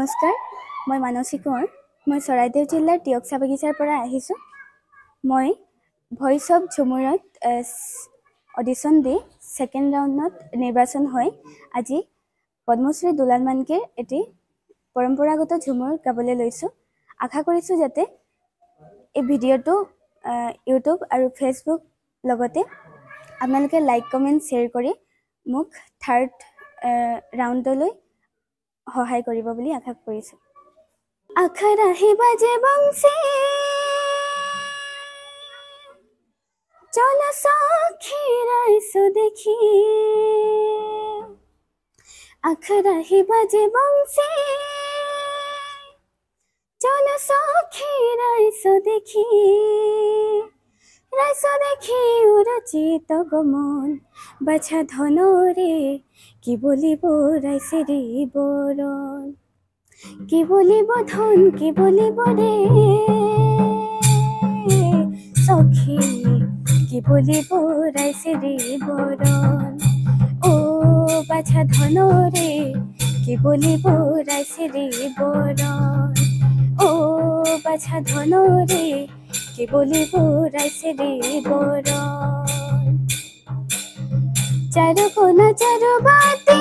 নমস্কাৰ, মই মানসী কোঁৱৰ। মই চৰাইদেউ জিলাৰ টিয়কচা বাগিচাৰ পৰা আহিছোঁ। মই ভইচ অফ ঝুমুৰত অডিশ্যন দি ছেকেণ্ড ৰাউণ্ডত নিৰ্বাচন হৈ আজি পদ্মশ্ৰী দুলাল মানকিৰ এটি পৰম্পৰাগত ঝুমুৰ গাবলৈ লৈছোঁ। আশা কৰিছোঁ যাতে এই ভিডিঅ'টো ইউটিউব আৰু ফেচবুক লগতে আপোনালোকে লাইক কমেণ্ট শ্বেয়াৰ কৰি মোক থাৰ্ড ৰাউণ্ডলৈ সহায় কৰিব বুলি আশা কৰিছোঁ। আখাৰ আহি বাজে বংশী চলা সাক্ষী ৰাইছো দেখি, আখাৰ আহি বাজে বংশী চলা সাক্ষী ৰাইছো দেখি, ৰাইছো দেখি উৰচিত গমন বাছা ধনৰে কি বলিব ৰাইছে ৰে বৰণ, কি বলিব ধন কি বলিব ৰে সখী, কি বলিব ৰাইছে ৰে বৰণ। ও বাছা ধনৰে কি বলিব ৰাইছে ৰে বৰণ, ও বাছা ধনৰে কি বলিব ৰাইছে ৰে বৰণ। চারু কোনা চারু বাতি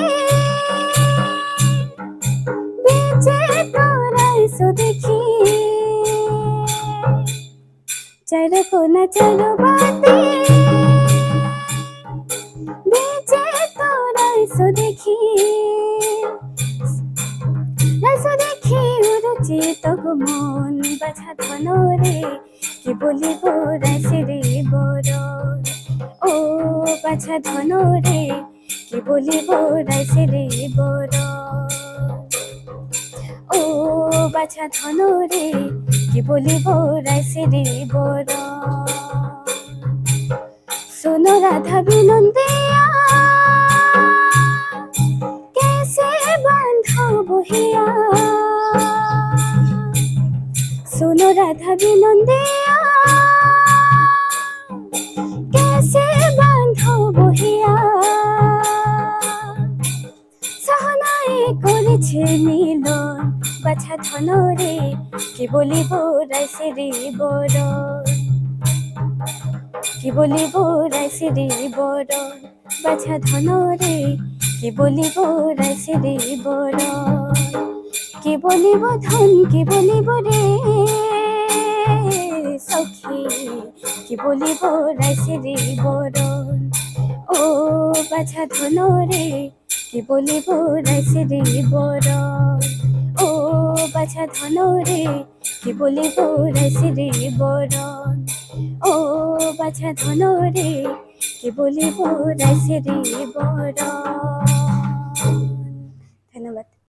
বেচে তোরাইছো দেখি, চারু কোনা চারু বাতি বেচে তোরাইছো দেখি, রাইছো দেখি উরচিত মন বাছা ধনরে কি বলিব রাইছে রে বরণ। ও বাছা ধনরে কি বলিব রাইছে রে বরণ, ও বাছা ধনরে কি বলিব রাইছে রে বরণ। শোনো রাধা বিনন্দিয়া कैसे बांधो बहिया, सुनो राधा बिनंदिया कैसे बांधो बहिया, सहनाई करेছে মিলন বাছা ধনরে কি বলিব রাইছে রে বরণ, কি বলিব রাইছে রে বরণ বাছা ধনরে কি বলিব রাইছে রে বরণ, কি বলিব ধন কি বলিব রে সখী, কি বলিব রাইছে রে বরণ। ও বাছা ধনরে কি বলিব রাইছে রে বরণ, ও বাছা ধনরে কি বলিব রাইছে রে বরণ, ও বাছা ধনরে কি বলিব রাইছে রে বরণ।